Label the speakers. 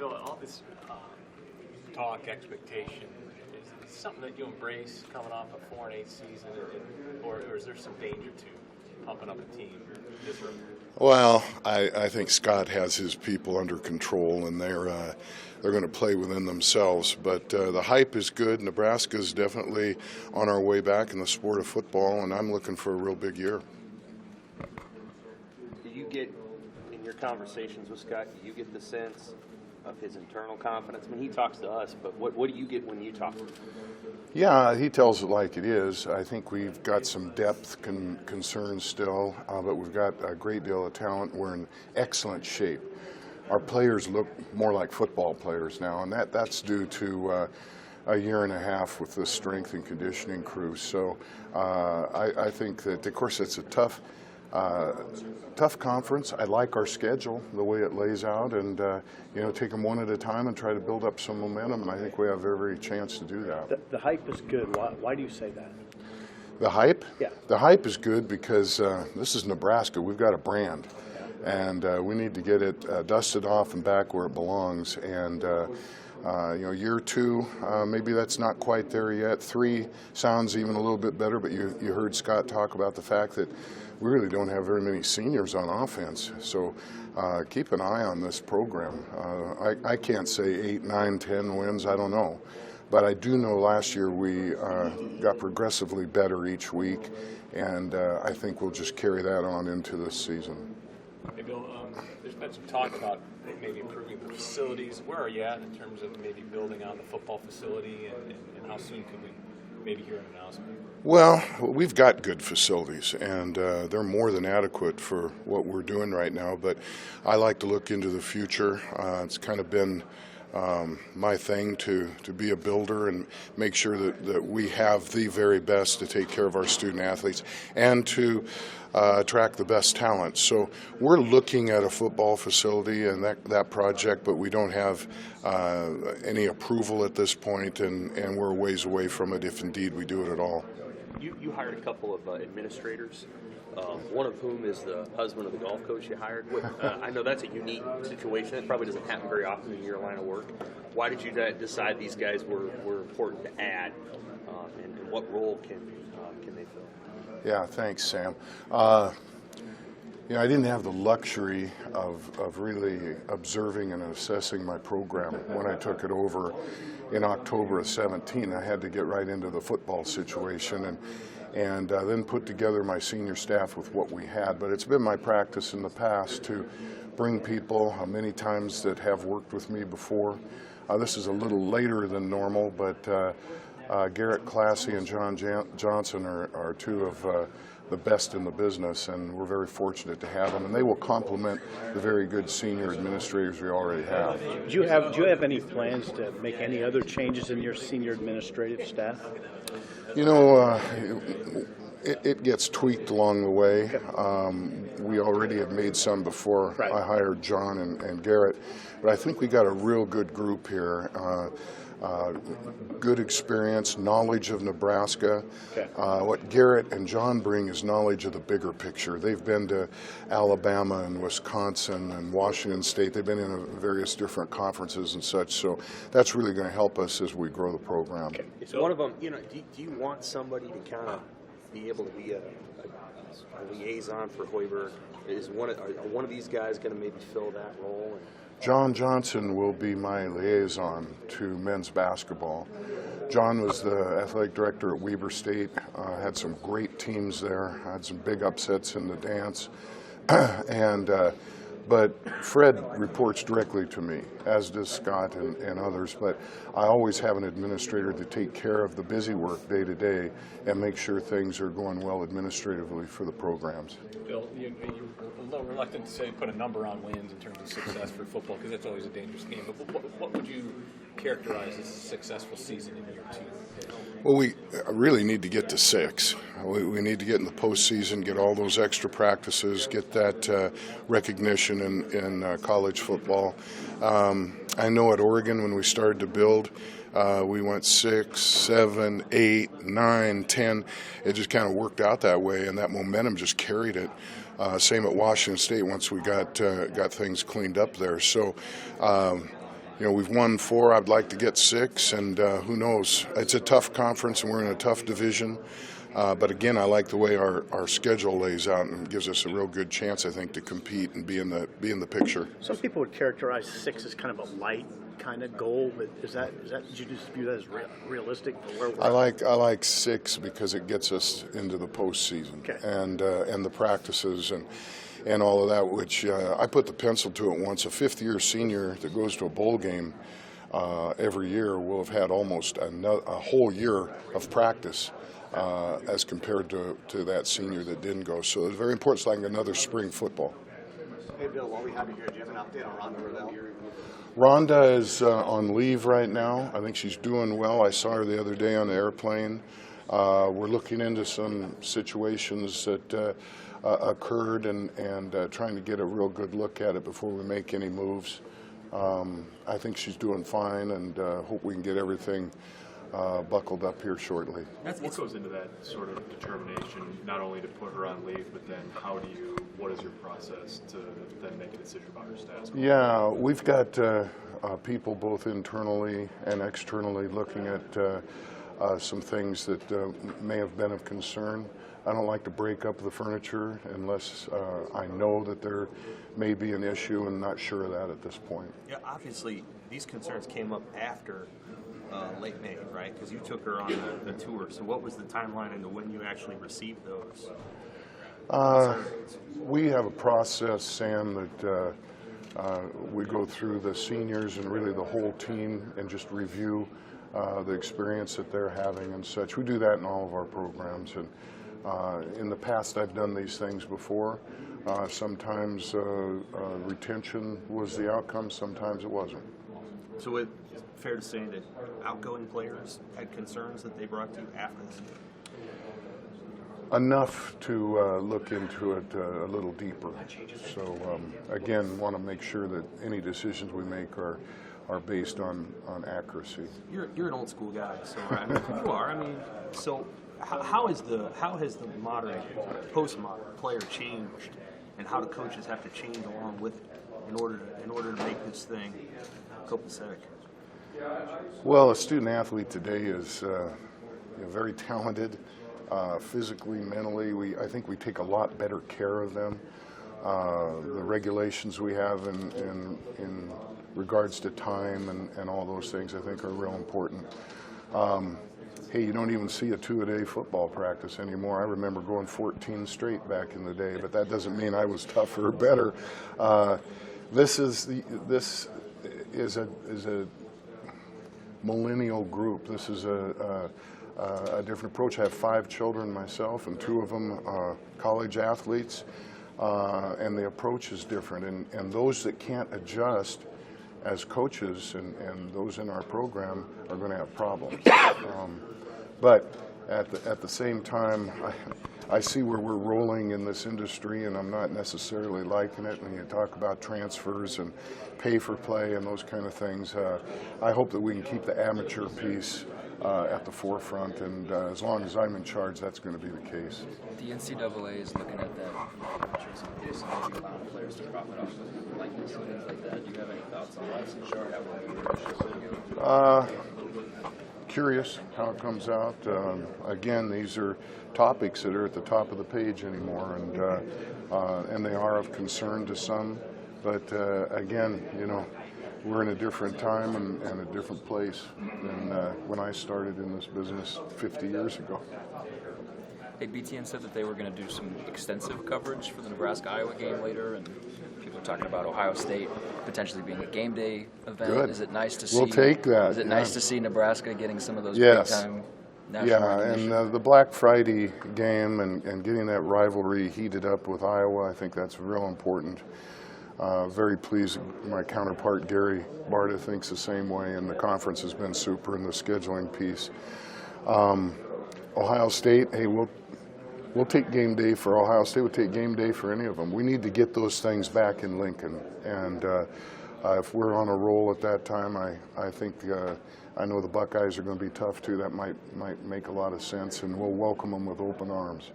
Speaker 1: Bill, all this talk, expectation, is something that you embrace coming off a 4-8 season, or is there some danger to pumping up a team this early?
Speaker 2: Well, I think Scott has his people under control, and they're going to play within themselves. But the hype is good. Nebraska is definitely on our way back in the sport of football, and I'm looking for a real big year.
Speaker 3: Do you get, in your conversations with Scott, do you get the sense of his internal confidence? I mean, he talks to us, but what do you get when you talk to him?
Speaker 2: Yeah, he tells it like it is. I think we've got some depth concerns still, but we've got a great deal of talent. We're in excellent shape. Our players look more like football players now, and that's due to a year and a half with the strength and conditioning crew. So I think that, of course, it's a tough conference. I like our schedule, the way it lays out, and take them one at a time and try to build up some momentum. And I think we have every chance to do that.
Speaker 4: The hype is good. Why do you say that?
Speaker 2: The hype?
Speaker 4: Yeah.
Speaker 2: The hype is good because this is Nebraska. We've got a brand, and we need to get it dusted off and back where it belongs. And year two, maybe that's not quite there yet. 3 sounds even a little bit better, but you heard Scott talk about the fact that we really don't have very many seniors on offense. So keep an eye on this program. I can't say 8, 9, 10 wins. I don't know. But I do know last year we got progressively better each week, and I think we'll just carry that on into this season.
Speaker 1: Hey, Bill, there's been some talk about maybe improving the facilities. Where are you at in terms of maybe building on the football facility, and how soon can we maybe hear an announcement?
Speaker 2: Well, we've got good facilities, and they're more than adequate for what we're doing right now, but I like to look into the future. It's kind of been my thing to be a builder and make sure that we have the very best to take care of our student athletes and to attract the best talent. So we're looking at a football facility and that project, but we don't have any approval at this point, and we're a ways away from it if indeed we do it at all.
Speaker 3: You hired a couple of administrators, one of whom is the husband of the golf coach you hired. I know that's a unique situation. It probably doesn't happen very often in your line of work. Why did you decide these guys were important to add, and what role can they fill?
Speaker 2: Yeah, thanks, Sam. I didn't have the luxury of really observing and assessing my program when I took it over in October of 17. I had to get right into the football situation and then put together my senior staff with what we had. But it's been my practice in the past to bring people many times that have worked with me before. This is a little later than normal, but Garrett Classy and John Johnson are 2 of the best in the business, and we're very fortunate to have them, and they will complement the very good senior administrators we already have.
Speaker 4: Do you have any plans to make any other changes in your senior administrative staff?
Speaker 2: It gets tweaked along the way. We already have made some before
Speaker 4: Right.
Speaker 2: I hired John and Garrett, but I think we got a real good group here. Good experience, knowledge of Nebraska.
Speaker 4: Okay.
Speaker 2: What Garrett and John bring is knowledge of the bigger picture. They've been to Alabama and Wisconsin and Washington State. They've been in various different conferences and such, so that's really going to help us as we grow the program.
Speaker 3: Okay. Is one of them, do you want somebody to kind of be able to be a liaison for Hoiberg? Are one of these guys going to maybe fill that role?
Speaker 2: John Johnson will be my liaison to men's basketball. John was the athletic director at Weber State, had some great teams there, had some big upsets in the dance, but Fred reports directly to me, as does Scott and others, but I always have an administrator to take care of the busy work day to day and make sure things are going well administratively for the programs.
Speaker 1: Bill, you're a little reluctant to say put a number on wins in terms of success for football, because that's always a dangerous game, but what would you characterize as a successful season in year 2?
Speaker 2: Well, we really need to get to 6. We need to get in the postseason, get all those extra practices, get that recognition in college football. I know at Oregon when we started to build, we went 6, 7, 8, 9, 10. It just kind of worked out that way, and that momentum just carried it. Same at Washington State once we got things cleaned up there. So, we've won 4. I'd like to get 6, and who knows? It's a tough conference, and we're in a tough division. But again, I like the way our schedule lays out, and gives us a real good chance, I think, to compete and be in the picture.
Speaker 4: Some people would characterize 6 as kind of a light kind of goal, but is that did you just view that as realistic for where we're at?
Speaker 2: I like 6 because it gets us into the postseason,
Speaker 4: Okay.
Speaker 2: and the practices and all of that. Which I put the pencil to it once. A 5th-year senior that goes to a bowl game every year will have had almost a whole year of practice. As compared to that senior that didn't go. So it's very important. It's like another spring football.
Speaker 5: Hey, Bill, while we have you here, do you have an update on Rhonda Revelle?
Speaker 2: Rhonda is on leave right now. I think she's doing well. I saw her the other day on the airplane. We're looking into some situations that occurred and trying to get a real good look at it before we make any moves. I think she's doing fine, and hope we can get everything buckled up here shortly.
Speaker 6: What goes into that sort of determination, not only to put her on leave, but then what is your process to then make a decision about her status?
Speaker 2: Yeah, we've got people both internally and externally looking at some things that may have been of concern. I don't like to break up the furniture unless I know that there may be an issue, and not sure of that at this point.
Speaker 7: Yeah, obviously, these concerns came up after late May, right? Because you took her on the tour. So what was the timeline into when you actually received those?
Speaker 2: We have a process, Sam, that we go through the seniors and really the whole team and just review the experience that they're having and such. We do that in all of our programs. And in the past, I've done these things before. Sometimes retention was the outcome, sometimes it wasn't.
Speaker 7: So it's fair to say that outgoing players had concerns that they brought to you after this?
Speaker 2: Enough to look into it a little deeper. So again, want to make sure that any decisions we make are based on accuracy.
Speaker 7: You're an old school guy, so I mean, you are. I mean, so how has the modern, postmodern player changed, and how do coaches have to change along with it in order to make this thing copacetic?
Speaker 2: Well, a student athlete today is very talented, physically, mentally. I think we take a lot better care of them. The regulations we have in regards to time and all those things, I think, are real important. Hey, you don't even see a 2-a-day football practice anymore. I remember going 14 straight back in the day, but that doesn't mean I was tougher or better. This is a millennial group. This is a different approach. I have 5 children myself, and 2 of them are college athletes, and the approach is different. And those that can't adjust as coaches and those in our program are going to have problems. But at the same time, I see where we're rolling in this industry, and I'm not necessarily liking it. When you talk about transfers and pay for play and those kind of things, I hope that we can keep the amateur piece at the forefront, and as long as I'm in charge, that's going to be the case.
Speaker 8: The NCAA is looking at that amateurs and maybe allowing players to profit off of likeness and things like that. Do you have any thoughts on that?
Speaker 2: Curious how it comes out. Again, these are topics that are at the top of the page anymore, and they are of concern to some. But again, we're in a different time and a different place than when I started in this business 50 years ago.
Speaker 8: Hey, BTN said that they were going to do some extensive coverage for the Nebraska-Iowa game later, and people are talking about Ohio State potentially being a game day event.
Speaker 2: Good.
Speaker 8: Is it nice to see?
Speaker 2: We'll take that.
Speaker 8: Is it nice to see Nebraska getting some of those
Speaker 2: Yes.
Speaker 8: big-time national recognition?
Speaker 2: And the Black Friday game and getting that rivalry heated up with Iowa, I think that's real important. Very pleased. My counterpart, Gary Barta, thinks the same way, and the conference has been super in the scheduling piece. Ohio State, hey, we'll take game day for Ohio State. We'll take game day for any of them. We need to get those things back in Lincoln. And if we're on a roll at that time, I think I know the Buckeyes are going to be tough too. That might make a lot of sense, and we'll welcome them with open arms.